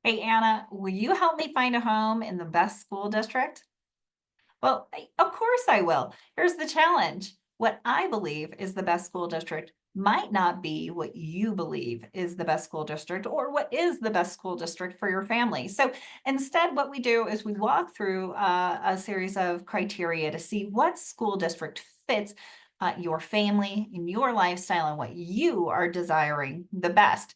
Hey, Anna, will you help me find a home in the best school district? Well, of course I will. Here's the challenge. What I believe is the best school district might not be what you believe is the best school district or what is the best school district for your family. So instead, what we do is we walk through a series of criteria to see what school district fits your family and your lifestyle and what you are desiring the best.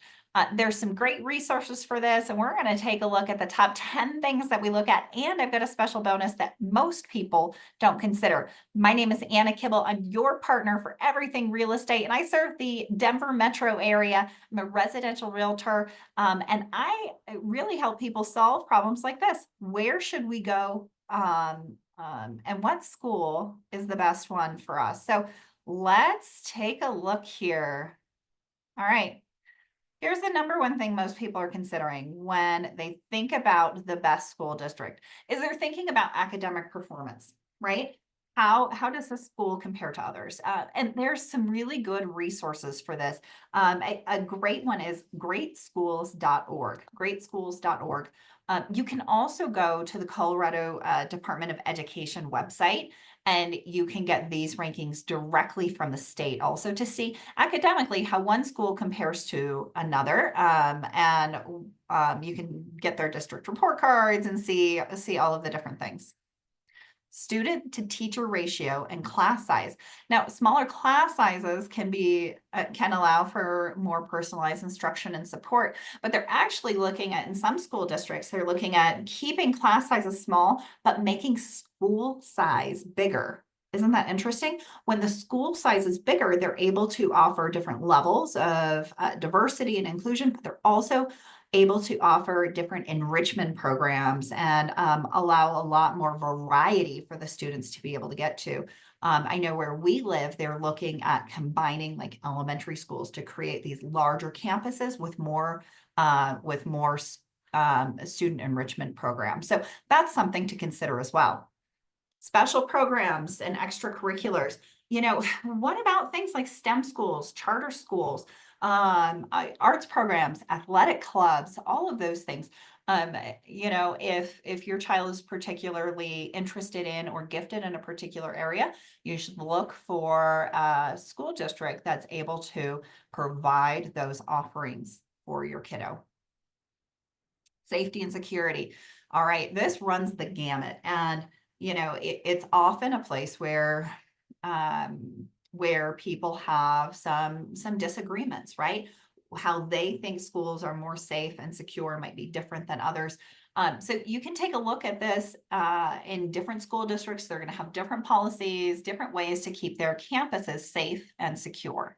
There's some great resources for this, and we're going to take a look at the top 10 things that we look at. And I've got a special bonus that most people don't consider. My name is Anna Kibble. I'm your partner for everything real estate, and I serve the Denver metro area. I'm a residential realtor, and I really help people solve problems like this. Where should we go? And what school is the best one for us? So let's take a look here. All right. Here's the number one thing most people are considering when they think about the best school district is they're thinking about academic performance, right? How does the school compare to others? And there's some really good resources for this. A great one is greatschools.org. Greatschools.org. You can also go to the Colorado Department of Education website, and you can get these rankings directly from the state also to see academically how one school compares to another. And you can get their district report cards and see all of the different things. Student to teacher ratio and class size. Now, smaller class sizes can allow for more personalized instruction and support, but they're actually looking at, in some school districts, they're looking at keeping class sizes small, but making school size bigger. Isn't that interesting? When the school size is bigger, they're able to offer different levels of diversity and inclusion, but they're also able to offer different enrichment programs and allow a lot more variety for the students to be able to get to. I know where we live, they're looking at combining like elementary schools to create these larger campuses with more student enrichment programs. So that's something to consider as well. Special programs and extracurriculars. What about things like STEM schools, charter schools, arts programs, athletic clubs, all of those things? If your child is particularly interested in or gifted in a particular area, you should look for a school district that's able to provide those offerings for your kiddo. Safety and security. All right, this runs the gamut, and it's often a place where people have some disagreements, right? How they think schools are more safe and secure might be different than others. So you can take a look at this in different school districts. They're going to have different policies, different ways to keep their campuses safe and secure.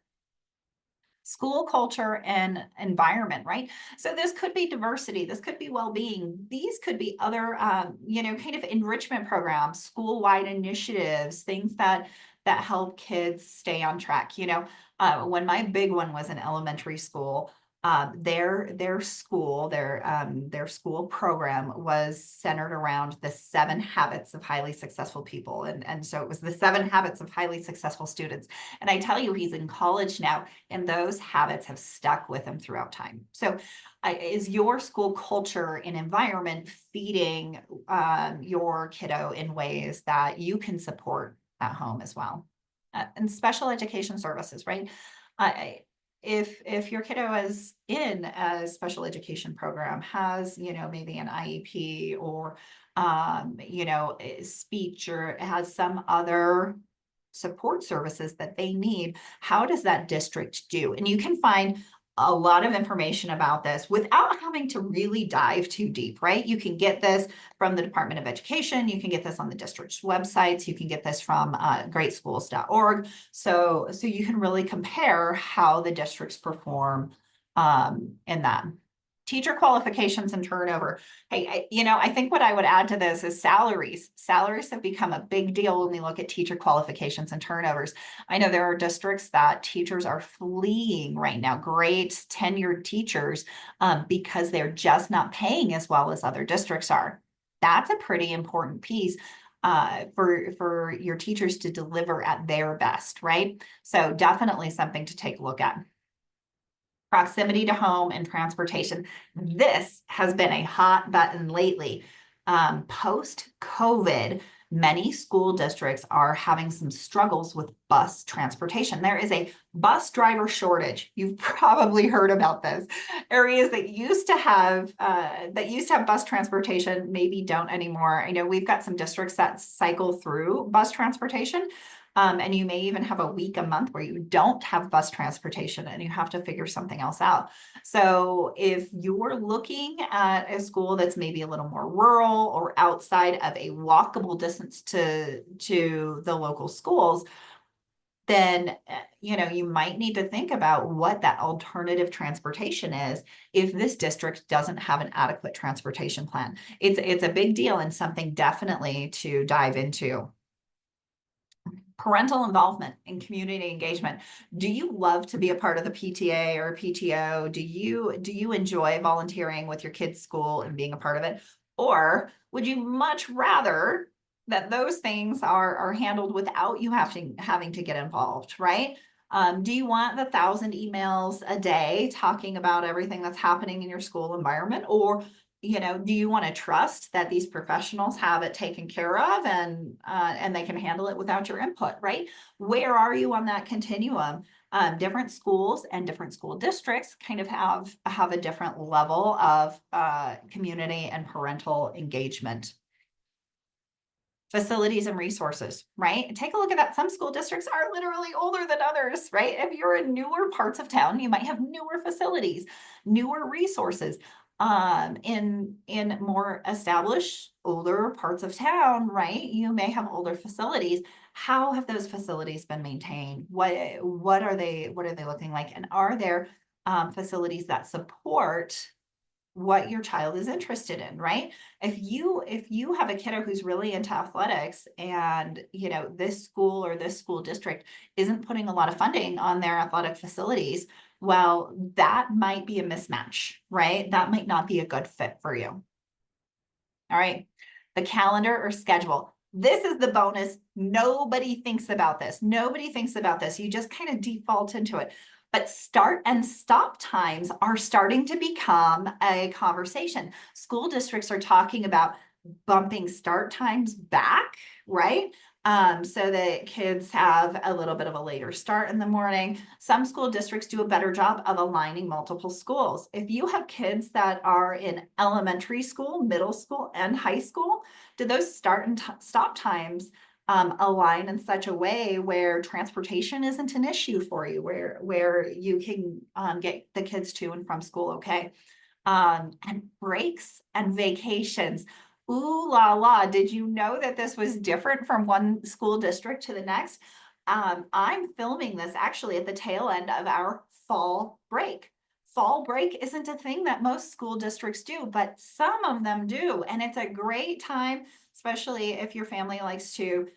School culture and environment, right? So this could be diversity, this could be well-being, these could be other, kind of enrichment programs, school-wide initiatives, things that help kids stay on track. When my big one was in elementary school, their school program was centered around the 7 habits of highly successful people, and so it was the 7 habits of highly successful students. And I tell you, he's in college now, and those habits have stuck with him throughout time. So is your school culture and environment feeding your kiddo in ways that you can support at home as well? And special education services, right? If your kiddo is in a special education program, has maybe an IEP or speech, or has some other support services that they need, how does that district do? And you can find a lot of information about this without having to really dive too deep, right? You can get this from the Department of Education. You can get this on the district's websites. You can get this from greatschools.org. So you can really compare how the districts perform in that. Teacher qualifications and turnover. Hey, I think what I would add to this is salaries. Salaries have become a big deal when we look at teacher qualifications and turnovers. I know there are districts that teachers are fleeing right now, great tenured teachers, because they're just not paying as well as other districts are. That's a pretty important piece for your teachers to deliver at their best, right? So definitely something to take a look at. Proximity to home and transportation. This has been a hot button lately. Post-COVID, many school districts are having some struggles with bus transportation. There is a bus driver shortage. You've probably heard about this. Areas that used to have bus transportation maybe don't anymore. I know we've got some districts that cycle through bus transportation. And you may even have a week, a month where you don't have bus transportation and you have to figure something else out. So if you're looking at a school that's maybe a little more rural or outside of a walkable distance to the local schools, then you might need to think about what that alternative transportation is if this district doesn't have an adequate transportation plan. It's a big deal and something definitely to dive into. Parental involvement and community engagement. Do you love to be a part of the PTA or PTO? Do you enjoy volunteering with your kids' school and being a part of it? Or would you much rather that those things are handled without you having to get involved, right? Do you want the 1,000 emails a day talking about everything that's happening in your school environment? Or do you want to trust that these professionals have it taken care of and they can handle it without your input, right? Where are you on that continuum? Different schools and different school districts kind of have a different level of community and parental engagement. Facilities and resources, right? Take a look at that. Some school districts are literally older than others, right? If you're in newer parts of town, you might have newer facilities, newer resources. In more established, older parts of town, right? You may have older facilities. How have those facilities been maintained? What are they looking like? And are there facilities that support what your child is interested in, right? If you have a kiddo who's really into athletics and this school or this school district isn't putting a lot of funding on their athletic facilities, well, that might be a mismatch, right? That might not be a good fit for you. All right, the calendar or schedule. This is the bonus. Nobody thinks about this. Nobody thinks about this. You just kind of default into it. But start and stop times are starting to become a conversation. School districts are talking about bumping start times back, right? So that kids have a little bit of a later start in the morning. Some school districts do a better job of aligning multiple schools. If you have kids that are in elementary school, middle school, and high school, do those start and stop times align in such a way where transportation isn't an issue for you, where you can get the kids to and from school okay? And breaks and vacations. Ooh la la, did you know that this was different from one school district to the next? I'm filming this actually at the tail end of our fall break. Fall break isn't a thing that most school districts do, but some of them do. And it's a great time, especially if your family likes to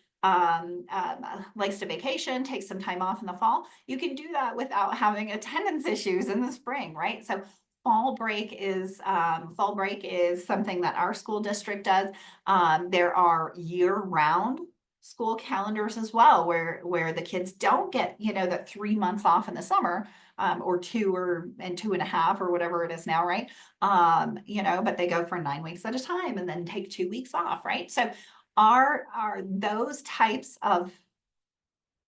vacation, take some time off in the fall. You can do that without having attendance issues in the spring, right? So fall break is something that our school district does. There are year-round school calendars as well, where the kids don't get the 3 months off in the summer, or 2.5 or whatever it is now, right? But they go for 9 weeks at a time and then take 2 weeks off, right? So are those types of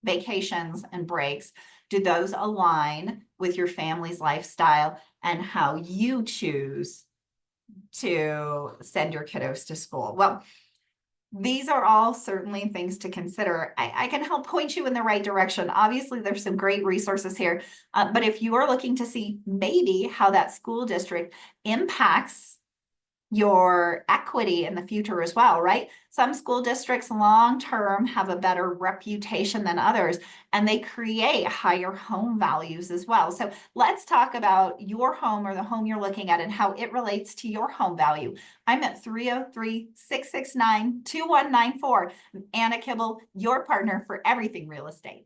vacations and breaks, do those align with your family's lifestyle and how you choose to send your kiddos to school? Well, these are all certainly things to consider. I can help point you in the right direction. Obviously, there's some great resources here, but if you are looking to see maybe how that school district impacts your equity in the future as well, right? Some school districts long-term have a better reputation than others, and they create higher home values as well. So let's talk about your home or the home you're looking at and how it relates to your home value. I'm at 303-669-2194. Anna Kibble, your partner for everything real estate.